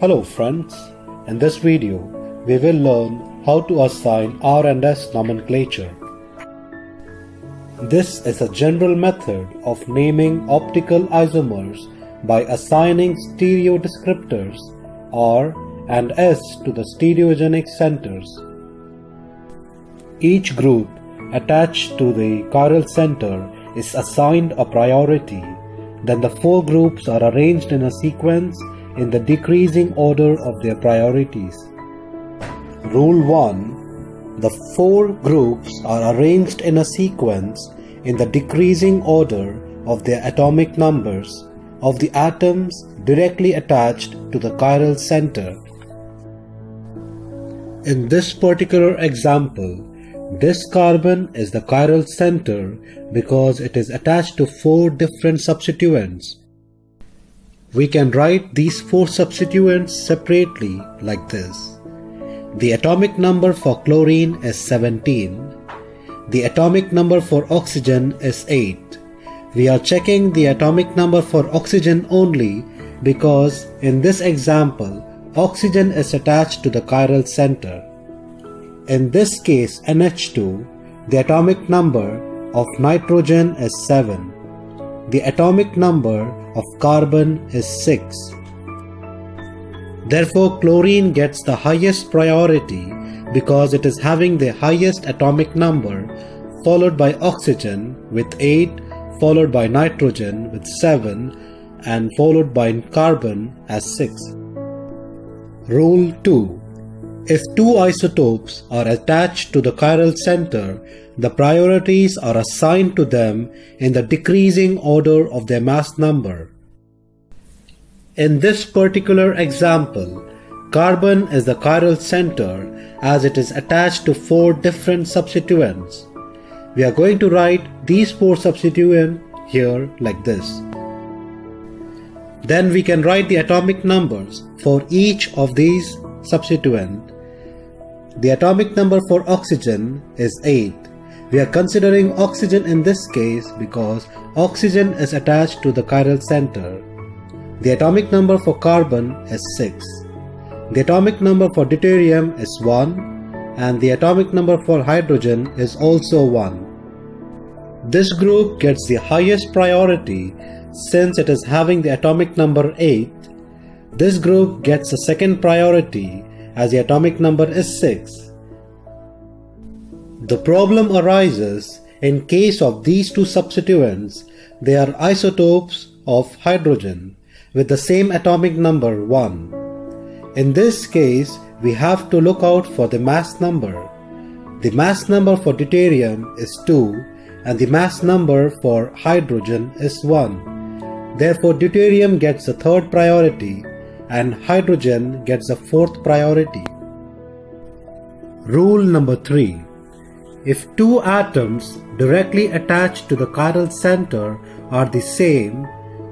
Hello friends, in this video we will learn how to assign R S nomenclature. This is a general method of naming optical isomers by assigning stereo descriptors R and S to the stereogenic centers. Each group attached to the chiral center is assigned a priority. Then the four groups are arranged in a sequence in the decreasing order of their priorities. Rule 1. The four groups are arranged in a sequence in the decreasing order of their atomic numbers of the atoms directly attached to the chiral center. In this particular example, this carbon is the chiral center because it is attached to four different substituents. We can write these four substituents separately like this. The atomic number for chlorine is 17. The atomic number for oxygen is 8. We are checking the atomic number for oxygen only because in this example, oxygen is attached to the chiral center. In this case NH2, the atomic number of nitrogen is 7. The atomic number of carbon is 6. Therefore, chlorine gets the highest priority because it is having the highest atomic number, followed by oxygen with 8, followed by nitrogen with 7, and followed by carbon as 6. Rule 2. If two isotopes are attached to the chiral center, the priorities are assigned to them in the decreasing order of their mass number. In this particular example, carbon is the chiral center as it is attached to four different substituents. We are going to write these four substituents here like this. Then we can write the atomic numbers for each of these substituents. The atomic number for oxygen is 8. We are considering oxygen in this case because oxygen is attached to the chiral center. The atomic number for carbon is 6. The atomic number for deuterium is 1 and the atomic number for hydrogen is also 1. This group gets the highest priority since it is having the atomic number 8. This group gets the second priority as the atomic number is 6. The problem arises in case of these two substituents. They are isotopes of hydrogen with the same atomic number 1. In this case, we have to look out for the mass number. The mass number for deuterium is 2 and the mass number for hydrogen is 1. Therefore, deuterium gets the third priority and hydrogen gets the fourth priority. Rule number 3. If two atoms directly attached to the chiral center are the same,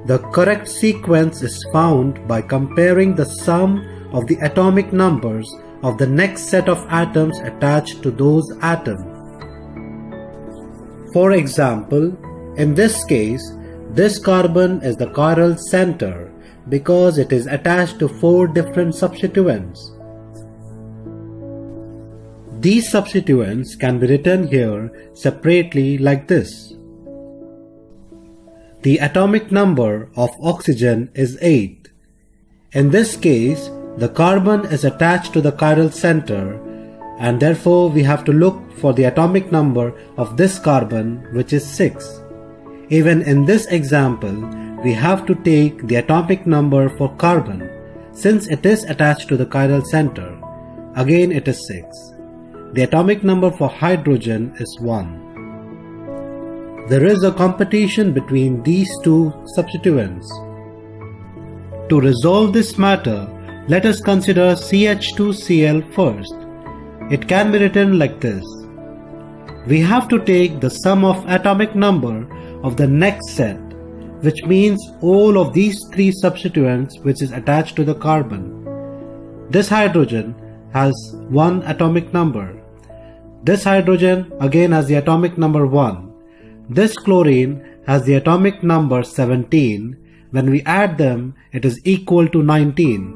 the correct sequence is found by comparing the sum of the atomic numbers of the next set of atoms attached to those atoms. For example, in this case, this carbon is the chiral center because it is attached to four different substituents. These substituents can be written here separately like this. The atomic number of oxygen is 8. In this case, the carbon is attached to the chiral center and therefore we have to look for the atomic number of this carbon, which is 6. Even in this example, we have to take the atomic number for carbon since it is attached to the chiral center. Again it is 6. The atomic number for hydrogen is 1. There is a competition between these two substituents. To resolve this matter, let us consider CH2Cl first. It can be written like this. We have to take the sum of atomic number of the next set, which means all of these three substituents which is attached to the carbon. This hydrogen has one atomic number. This hydrogen again has the atomic number 1. This chlorine has the atomic number 17. When we add them, it is equal to 19.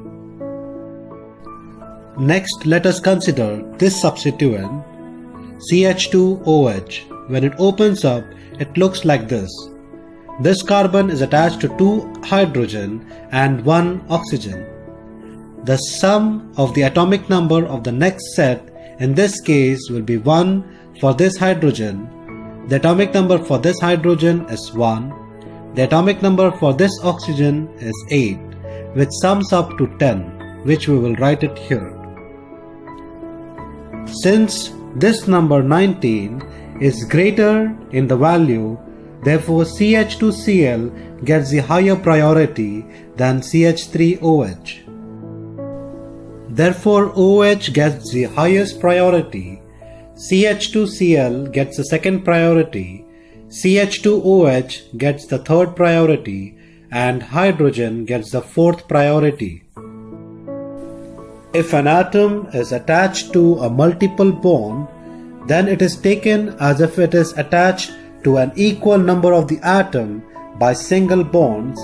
Next, let us consider this substituent CH2OH. When it opens up, it looks like this. This carbon is attached to 2 hydrogen and 1 oxygen. The sum of the atomic number of the next set in this case will be 1 for this hydrogen. The atomic number for this hydrogen is 1. The atomic number for this oxygen is 8, which sums up to 10, which we will write it here. Since this number 19 is greater in the value, therefore CH2Cl gets the higher priority than CH3OH. Therefore OH gets the highest priority, CH2Cl gets the second priority, CH2OH gets the third priority, and hydrogen gets the fourth priority. If an atom is attached to a multiple bond, then it is taken as if it is attached to an equal number of the atom by single bonds.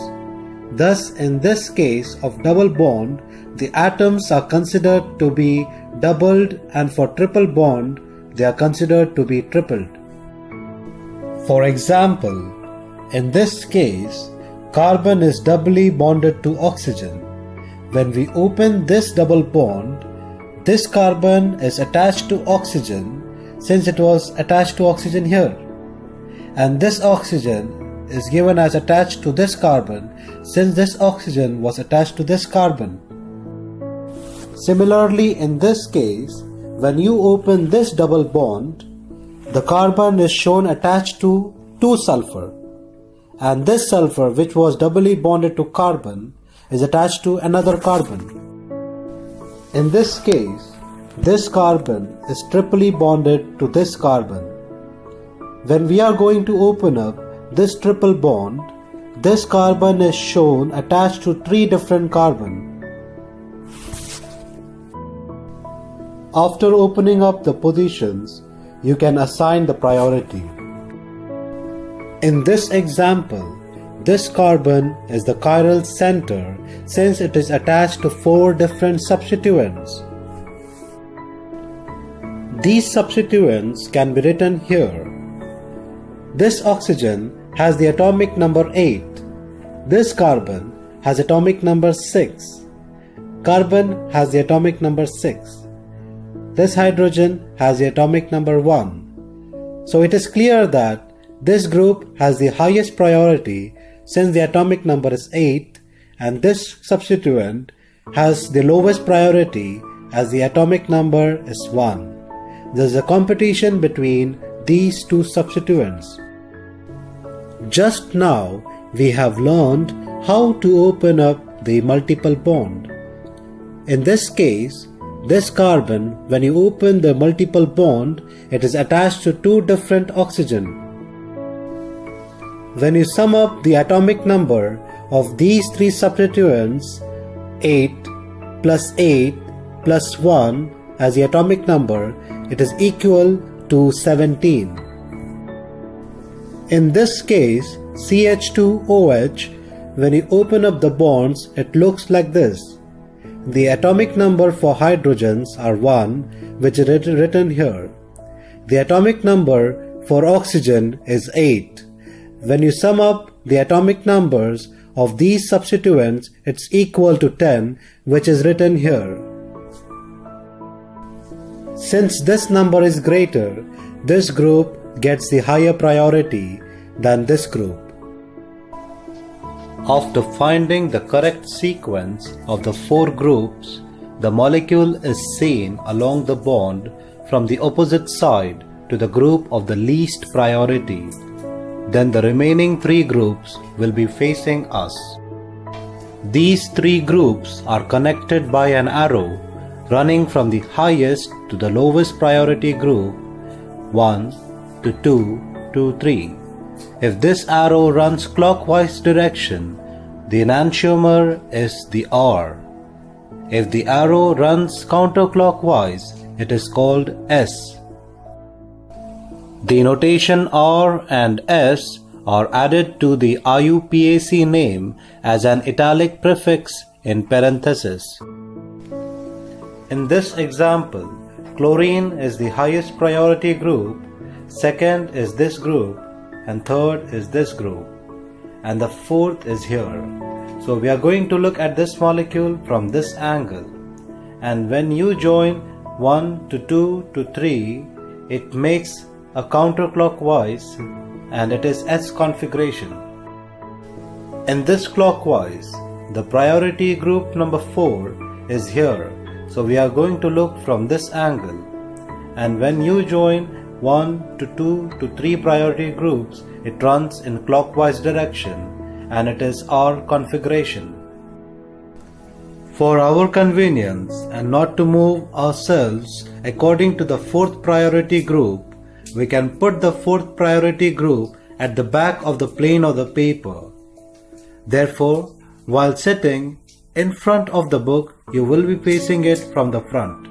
Thus, in this case of double bond, the atoms are considered to be doubled, and for triple bond, they are considered to be tripled. For example, in this case, carbon is doubly bonded to oxygen. When we open this double bond, this carbon is attached to oxygen since it was attached to oxygen here, and this oxygen is given as attached to this carbon since this oxygen was attached to this carbon. Similarly, in this case, when you open this double bond, the carbon is shown attached to 2 sulfur, and this sulfur, which was doubly bonded to carbon, is attached to another carbon. In this case, this carbon is triply bonded to this carbon. When we are going to open up this triple bond, this carbon is shown attached to 3 different carbons. After opening up the positions, you can assign the priority. In this example, this carbon is the chiral center since it is attached to 4 different substituents. These substituents can be written here. This oxygen has the atomic number 8. This carbon has atomic number 6. Carbon has the atomic number 6. This hydrogen has the atomic number 1. So it is clear that this group has the highest priority since the atomic number is 8, and this substituent has the lowest priority as the atomic number is 1. There is a competition between these 2 substituents. Just now we have learned how to open up the multiple bond. In this case, this carbon, when you open the multiple bond, it is attached to 2 different oxygen. When you sum up the atomic number of these 3 substituents, 8 plus 8 plus 1 as the atomic number, it is equal to 17. In this case, CH2OH, when you open up the bonds, it looks like this. The atomic number for hydrogens are 1, which is written here. The atomic number for oxygen is 8. When you sum up the atomic numbers of these substituents, it's equal to 10, which is written here. Since this number is greater, this group gets the higher priority than this group. After finding the correct sequence of the 4 groups, the molecule is seen along the bond from the opposite side to the group of the least priority. Then the remaining 3 groups will be facing us. These 3 groups are connected by an arrow running from the highest to the lowest priority group, 1 to 2 to 3. If this arrow runs clockwise direction, the enantiomer is the R. If the arrow runs counterclockwise, it is called S. The notation R and S are added to the IUPAC name as an italic prefix in parenthesis. In this example, chlorine is the highest priority group, second is this group, and third is this group, and the fourth is here. So we are going to look at this molecule from this angle, and when you join 1 to 2 to 3, it makes a counterclockwise and it is S configuration. In this clockwise, the priority group number 4 is here. So we are going to look from this angle, and when you join 1 to 2 to 3 priority groups, it runs in clockwise direction and it is R configuration. For our convenience and not to move ourselves according to the 4th priority group, we can put the 4th priority group at the back of the plane of the paper. Therefore, while sitting in front of the book, you will be facing it from the front.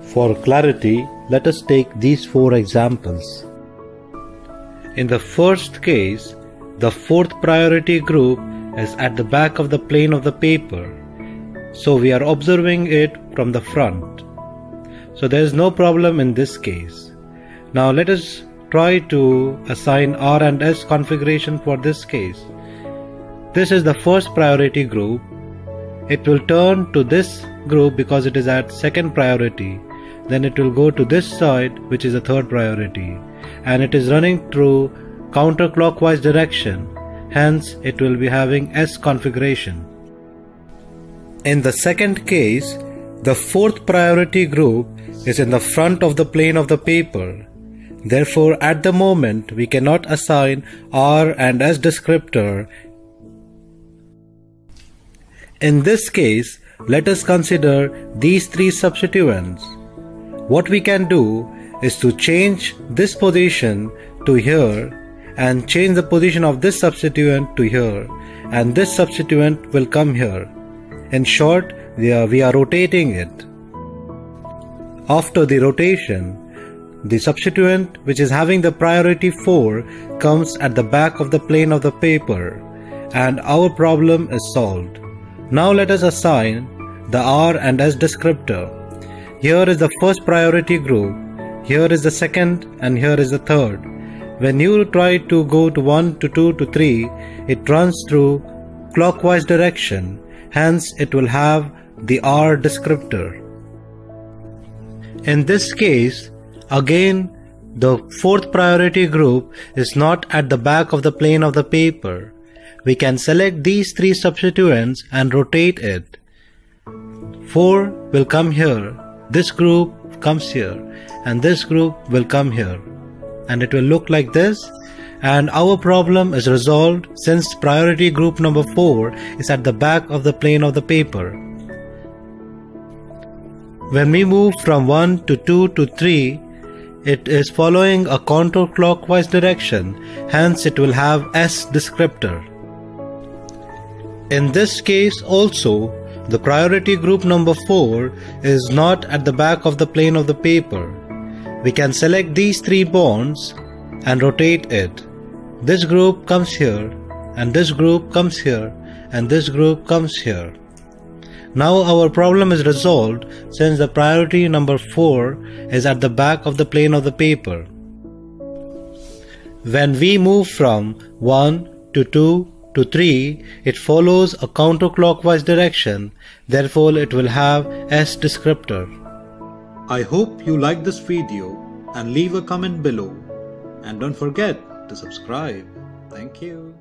For clarity, let us take these 4 examples. In the first case, the 4th priority group is at the back of the plane of the paper, so we are observing it from the front. So there is no problem in this case. Now let us try to assign R and S configuration for this case. This is the first priority group. It will turn to this group because it is at second priority. Then it will go to this side, which is the third priority, and it is running through counterclockwise direction. Hence it will be having S configuration. In the second case, the 4th priority group is in the front of the plane of the paper. Therefore, at the moment we cannot assign R and S descriptor. In this case, let us consider these 3 substituents. What we can do is to change this position to here and change the position of this substituent to here, and this substituent will come here. In short, we are rotating it. After the rotation, the substituent which is having the priority 4 comes at the back of the plane of the paper, and our problem is solved. Now let us assign the R and S descriptor. Here is the first priority group, here is the second, and here is the third. When you try to go to 1 to 2 to 3, it runs through clockwise direction, hence it will have the R descriptor. In this case, again, the 4th priority group is not at the back of the plane of the paper. We can select these 3 substituents and rotate it. 4 will come here, this group comes here, and this group will come here. And it will look like this, and our problem is resolved since priority group number 4 is at the back of the plane of the paper. When we move from 1 to 2 to 3, it is following a counterclockwise direction, hence it will have S descriptor. In this case also, the priority group number 4 is not at the back of the plane of the paper. We can select these 3 bonds and rotate it. This group comes here, and this group comes here, and this group comes here. Now our problem is resolved since the priority number 4 is at the back of the plane of the paper. When we move from 1 to 2 to 3, it follows a counterclockwise direction, therefore it will have S descriptor. I hope you liked this video and leave a comment below, and don't forget to subscribe. Thank you.